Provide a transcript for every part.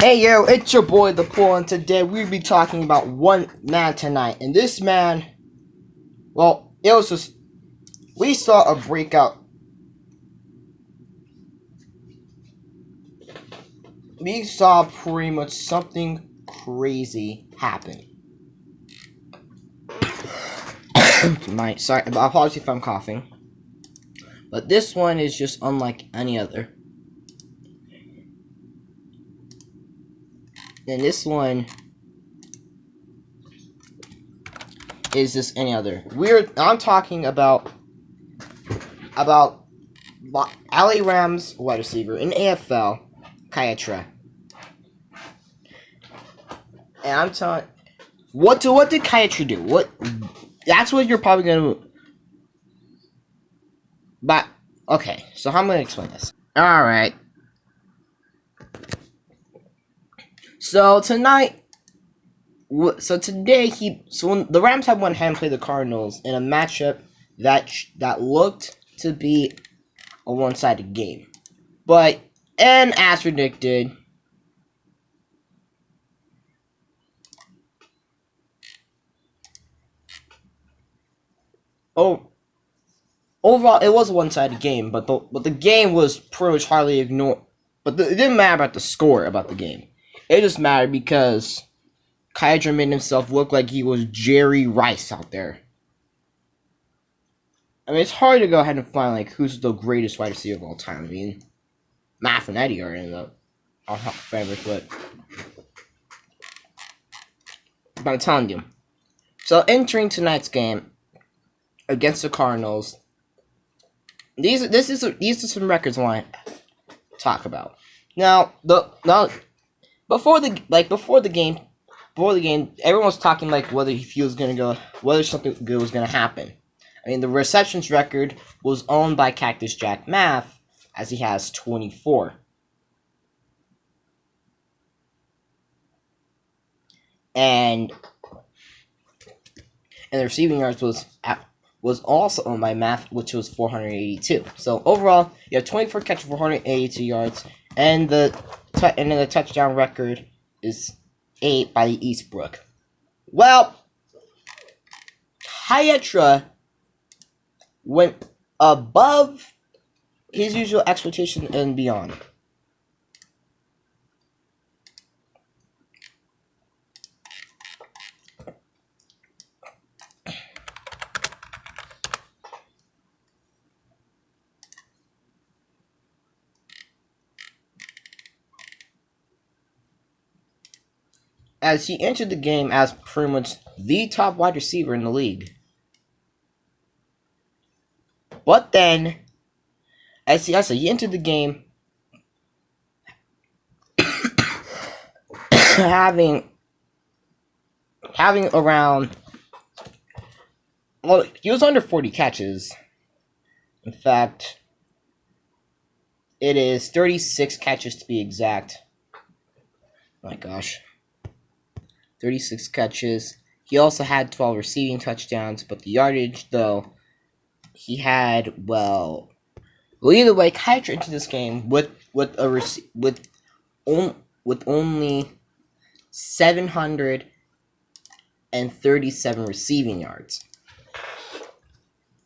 Hey yo, it's your boy The Pool, and today we'll be talking about one man tonight. And this man, well, it was just, we saw a breakout. We saw pretty much something crazy happen. Sorry, apologies if I'm coughing. But this one is just unlike any other. And this one is just any other. I'm talking about LA Rams wide receiver in AFL, Kyetra. And I'm telling, what did Kyetra do? That's what you're probably gonna. But okay, so how am I gonna explain this? All right. So today when the Rams had one hand play the Cardinals in a matchup that looked to be a one-sided game, but as predicted, overall it was a one-sided game, but the game was pretty much hardly ignored. But it didn't matter about the score about the game. It just mattered because Kydra made himself look like he was Jerry Rice out there. I mean, it's hard to go ahead and find like who's the greatest wide receiver of all time. I mean, Matt and Eddie are in the favorites, but I'm telling you. So entering tonight's game against the Cardinals, these are some records I want to talk about. Now before the game, everyone was talking like whether something good was gonna happen. I mean, the receptions record was owned by Cactus Jack Math, as he has 24. And the receiving yards was also owned by Math, which was 482. So overall, you have 24 catches, 482 yards, and the touchdown record is 8 by the Eastbrook. Well, Kyetra went above his usual expectation and beyond. As he entered the game as pretty much the top wide receiver in the league. But then, as he entered the game having around, well, he was under 40 catches. In fact, it is 36 catches to be exact. My gosh. 36 catches. He also had 12 receiving touchdowns, but the yardage, though, he had, well, either way, Kyetra into this game with only 737 receiving yards.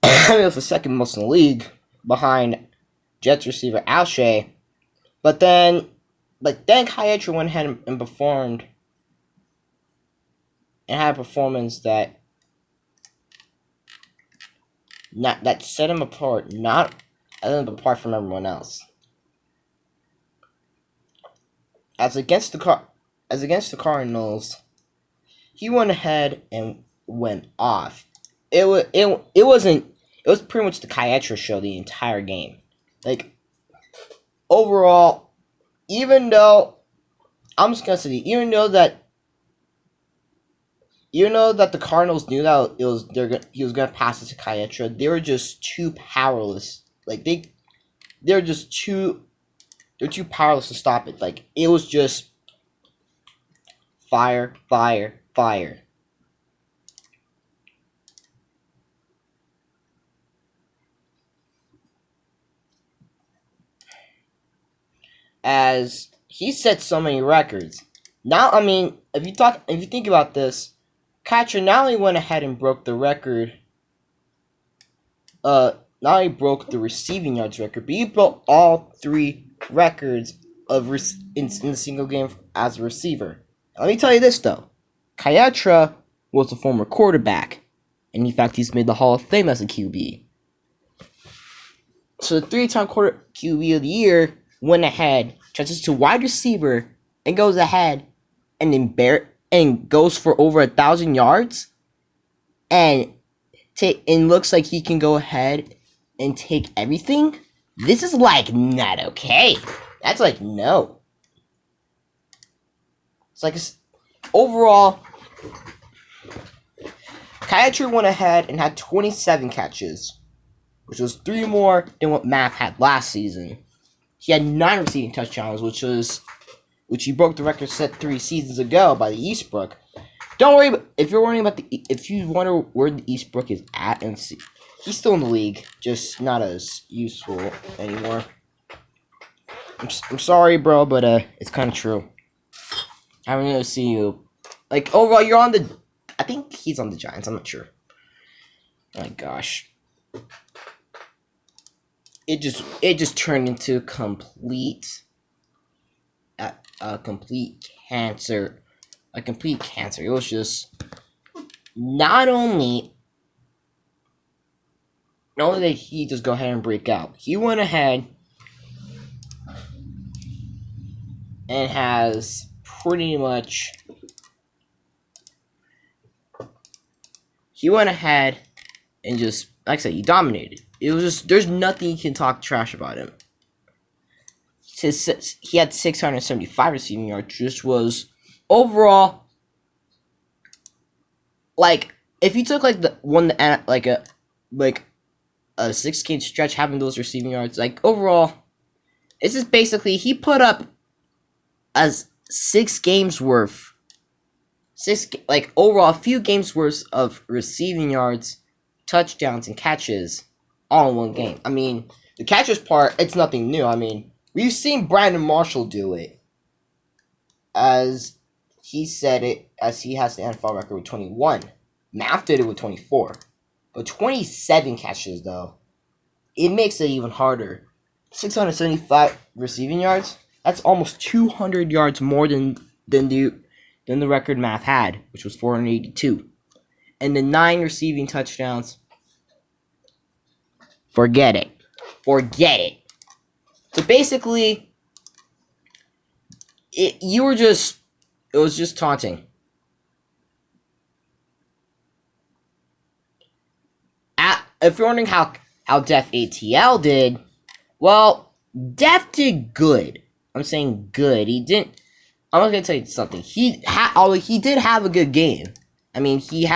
I mean, it was the second most in the league, behind Jets receiver Alshey. But then Kyetra went ahead and performed, and had a performance that set him apart, apart from everyone else. As against the Cardinals, he went ahead and went off. It was pretty much the Kyetra show the entire game. Like, overall, even though the Cardinals knew that he was gonna pass it to Kyetra, they were just too powerless. Like they're too powerless to stop it. Like, it was just fire, fire, fire. As he set so many records. Now, I mean, if you think about this, Catcher not only went ahead and broke the record, not only broke the receiving yards record, but he broke all 3 records of in a single game as a receiver. Let me tell you this though, Kyetra was a former quarterback, and in fact, he's made the Hall of Fame as a QB. So the 3-time QB of the year went ahead, changes to wide receiver, and goes ahead and goes for over 1,000 yards, and looks like he can go ahead and take everything. This is like not okay. That's like no. It's like overall, Kyetra went ahead and had 27 catches, which was 3 more than what Math had last season. He had 9 receiving touchdowns, which he broke the record set 3 seasons ago by the Eastbrook. Don't worry if you wonder where the Eastbrook is at, and see, he's still in the league, just not as useful anymore. I'm sorry, bro, but it's kind of true. I don't really see you. Like overall, you're on the. I think he's on the Giants. I'm not sure. Oh my gosh. It just turned into a complete cancer. A complete cancer. It was just not only that he just go ahead and break out. He went ahead and has pretty much. He went ahead and just, like I said, he dominated. It was just, there's nothing you can talk trash about him. He had 675 receiving yards, which was overall, like, if you took like a 6-game stretch having those receiving yards, like overall, it's just basically he put up as 6 games worth. Overall, a few games worth of receiving yards, touchdowns, and catches all in one game. I mean, the catches part, it's nothing new. I mean, we've seen Brandon Marshall do it. As he said it, as he has the NFL record with 21. Math did it with 24. But 27 catches, though, it makes it even harder. 675 receiving yards, that's almost 200 yards more than the record Math had, which was 482. And the 9 receiving touchdowns, forget it. So basically, it was just taunting. If you're wondering how Def ATL did, well, Def did good. I'm saying good. He didn't. I'm gonna tell you something. He did have a good game. I mean, he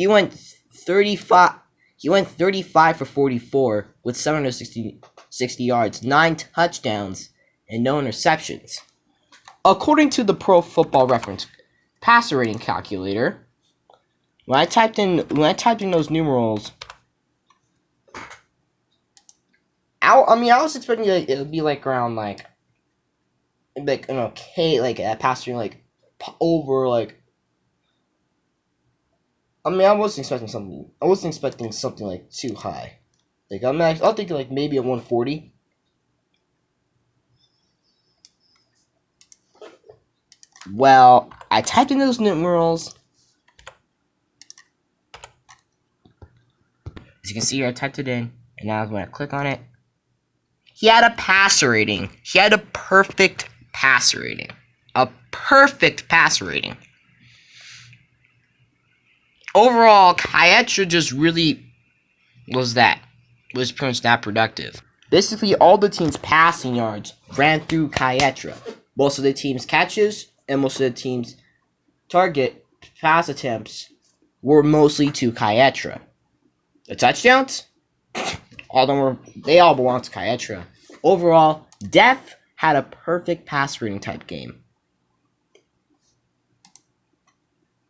went 35. He went 35 for 44 with 760 yards, 9 touchdowns, and no interceptions. According to the Pro Football Reference passer rating calculator, when I typed in those numerals, I was expecting it would be like around like an okay, like a passer like over like. I mean, I wasn't expecting something like too high. Like I'll think like maybe a 140. Well, I typed in those numerals. As you can see here, I typed it in, and now when I click on it, he had a passer rating. He had a perfect passer rating. A perfect passer rating. Overall, Kyetra just really was pretty much that productive. Basically, all the team's passing yards ran through Kyetra. Most of the team's catches and most of the team's target pass attempts were mostly to Kyetra. The touchdowns, they all belong to Kyetra. Overall, Def had a perfect pass rating type game.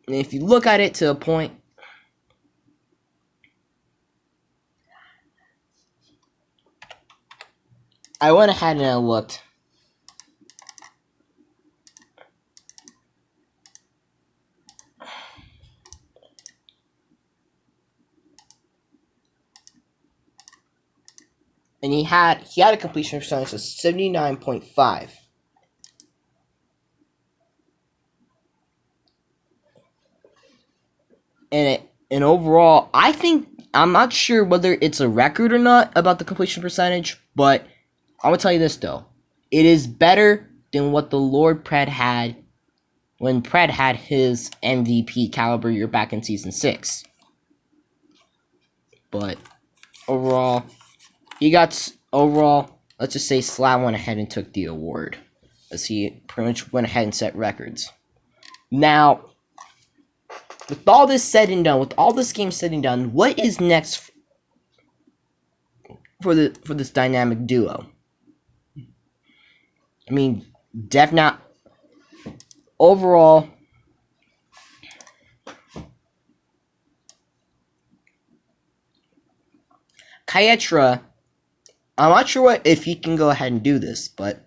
And if you look at it to a point, I went ahead and I looked and he had a completion percentage of 79.5. And overall, I'm not sure whether it's a record or not about the completion percentage, but I'm gonna tell you this though. It is better than what the Lord Pred had when Pred had his MVP caliber year back in season 6. But overall, let's just say Slav went ahead and took the award, as he pretty much went ahead and set records. Now, with all this said and done, with all this game said and done, what is next for this dynamic duo? I mean, overall, Kyetra, I'm not sure if he can go ahead and do this, but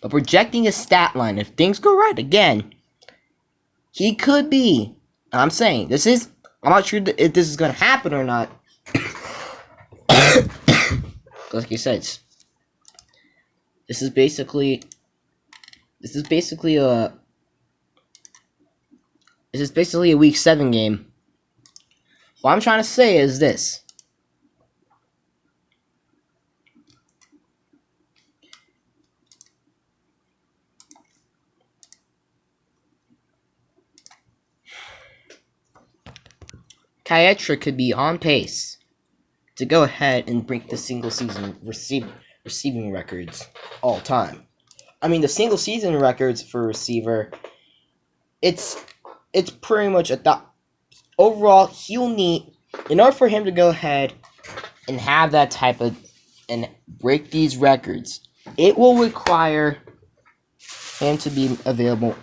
but projecting his stat line, if things go right again, he could be. I'm saying I'm not sure if this is gonna happen or not. Like you said, this is basically a week 7 game. What I'm trying to say is this. Kyetra could be on pace to go ahead and break the single season receiving records all time. I mean, the single season records for a receiver, it's pretty much overall, he'll need, in order for him to go ahead and have that type of, and break these records, it will require him to be available.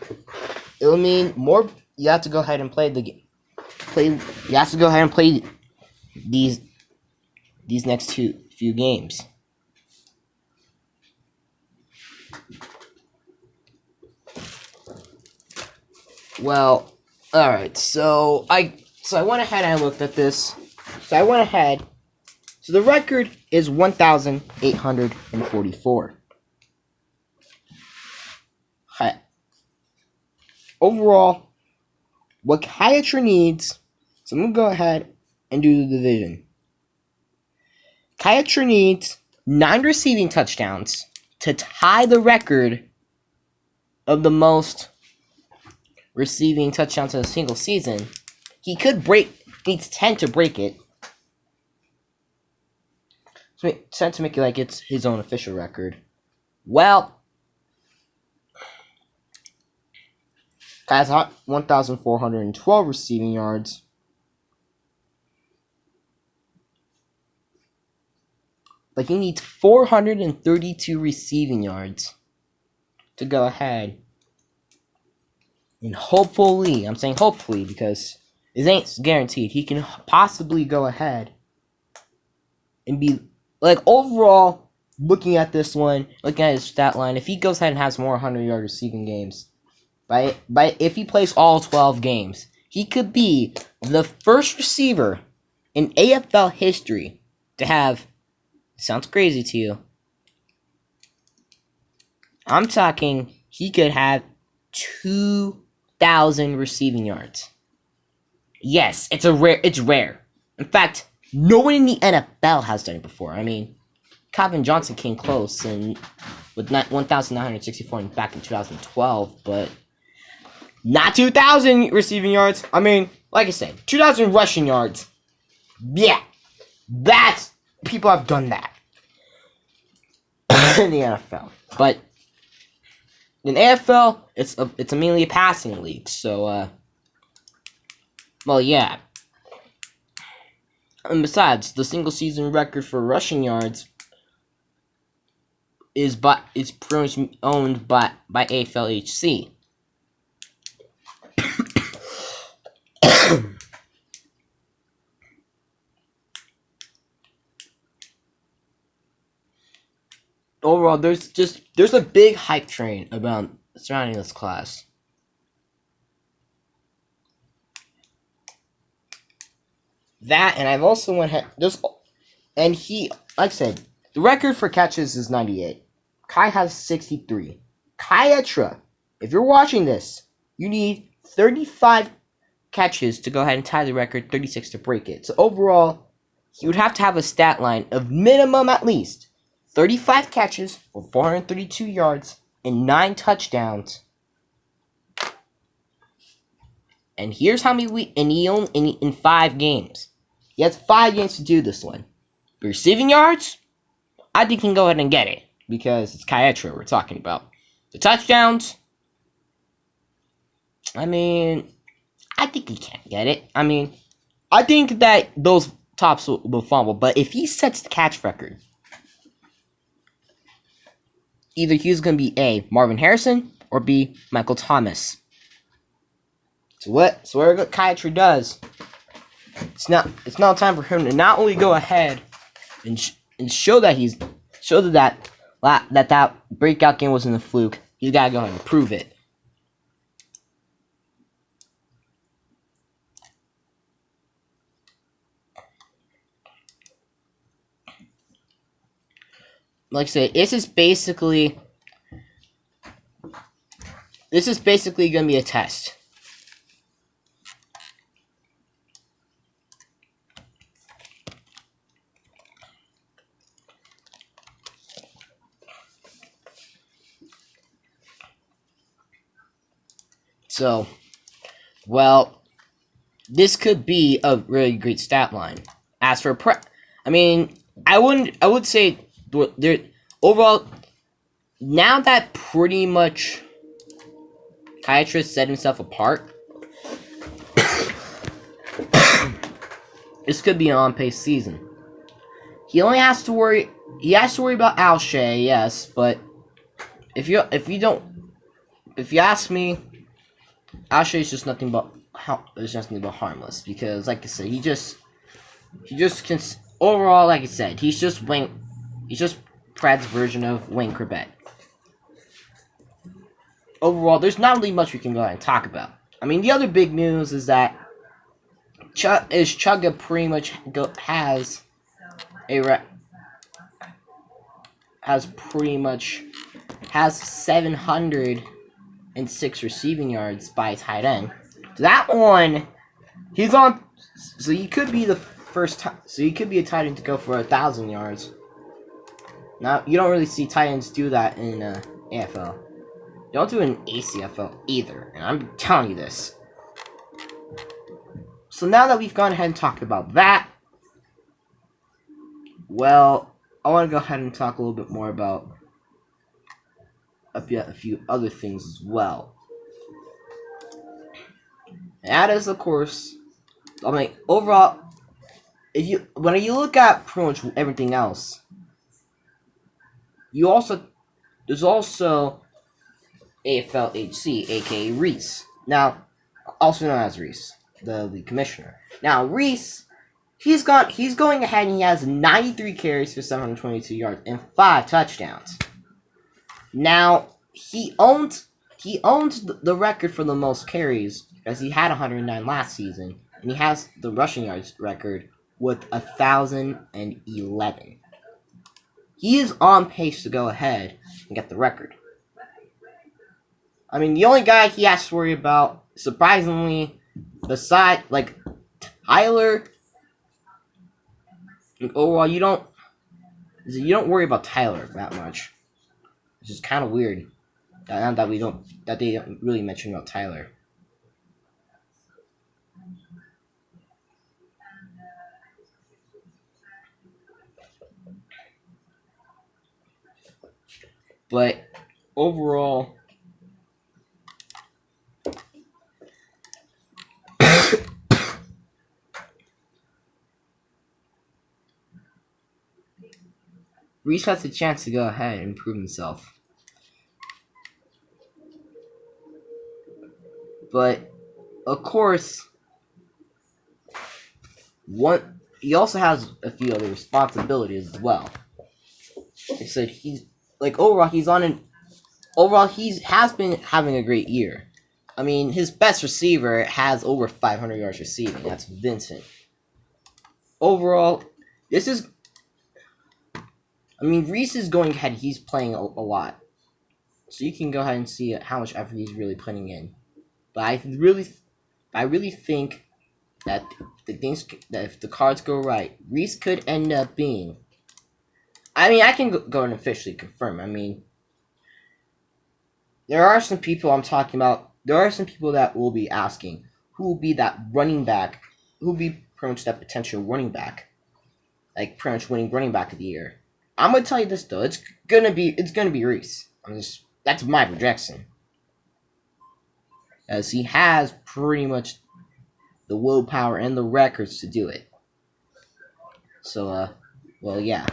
It'll mean more, you have to go ahead and play these next few games. Well, alright, so I went ahead and I looked at this. So the record is 1,844. Overall, what Kyetra needs, so I'm going to go ahead and do the division. Kyetra needs 9 receiving touchdowns to tie the record of the most receiving touchdowns in a single season. He needs 10 to break it. So 10 to make it like it's his own official record. Well, has 1,412 receiving yards. But he needs 432 receiving yards to go ahead. And hopefully, I'm saying hopefully because it ain't guaranteed, he can possibly go ahead and be, like, overall, looking at this one, looking at his stat line, if he goes ahead and has more 100-yard receiving games, if he plays all 12 games, he could be the first receiver in AFL history to have, sounds crazy to you, I'm talking, he could have 2,000 receiving yards. Yes, it's rare. In fact, no one in the NFL has done it before. I mean, Calvin Johnson came close with 1,964 back in 2012, but not 2,000 receiving yards. I mean, like I said, 2,000 rushing yards. Yeah, people have done that in the NFL. But in AFL, it's mainly a passing league. So, well, yeah. And besides, the single season record for rushing yards is pretty much owned by AFL HC. Overall, there's a big hype train surrounding this class. That, and I've also went ahead just, and he, like I said, the record for catches is 98. Kai has 63. Kyetra, if you're watching this, you need 35 catches to go ahead and tie the record, 36 to break it. So overall, he would have to have a stat line of minimum at least 35 catches for 432 yards and 9 touchdowns. And here's how many in 5 games. He has 5 games to do this one. The receiving yards, I think he can go ahead and get it because it's Kyetra we're talking about. The touchdowns, I think he can't get it. I think that those tops will fumble, but if he sets the catch record, either he's going to be A, Marvin Harrison, or B, Michael Thomas. So what Kyetra does, it's not time for him to not only go ahead and show that that breakout game wasn't a fluke. He's got to go ahead and prove it. Like I said, this is basically going to be a test. So, well, this could be a really great stat line. As for I would say there overall, now that pretty much Kyetra set himself apart, this could be an on-pace season. He has to worry about Alshey, yes, but if you ask me, Alshey is just nothing but harmless because, like I said, he just can. Overall, like I said, he's just Prad's version of Wayne Corbett. Overall, there's not really much we can go ahead and talk about. The other big news is that Chugga pretty much has 706 receiving yards by tight end. So that one, he's on. So he could be the first time. So he could be a tight end to go for 1,000 yards. Now you don't really see tight ends do that in AFL. You don't do it in ACFL either, and I'm telling you this. So now that we've gone ahead and talked about that, well, I want to go ahead and talk a little bit more about a few other things as well. And that is, of course, overall, when you look at pretty much everything else, there's also AFL HC, aka Reese. Now, also known as Reese, the league commissioner. Now, Reese, he's going ahead and he has 93 carries for 722 yards and 5 touchdowns. Now, he owns the record for the most carries, as he had 109 last season, and he has the rushing yards record with 1,011. He is on pace to go ahead and get the record. The only guy he has to worry about, surprisingly, besides Tyler, overall you don't worry about Tyler that much. Which is kind of weird. That they don't really mention about Tyler. But overall, Reese has a chance to go ahead and prove himself. But, of course, he also has a few other responsibilities as well. Like I said, overall he has been having a great year. His best receiver has over 500 yards receiving. That's Vincent. overall, this is. I mean, Reese is going ahead. He's playing a lot, so you can go ahead and see how much effort he's really putting in. But I really think that that if the cards go right, Reese could end up being. I mean, I can go and officially confirm. I mean, there are some people I'm talking about. There are some people that will be asking who will be that running back, who will be pretty much that potential running back, like pretty much winning running back of the year. I'm gonna tell you this though, it's gonna be Reese. That's my projection, as he has pretty much the willpower and the records to do it. So, well, yeah.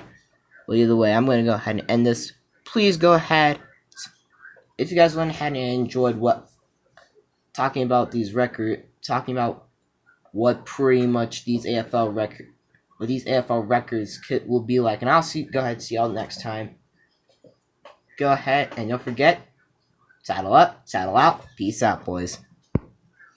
Well, either way, I'm gonna go ahead and end this. Please go ahead. If you guys went ahead and enjoyed talking about what pretty much these AFL records will be like, and go ahead and see y'all next time. Go ahead and don't forget, saddle up, saddle out, peace out, boys.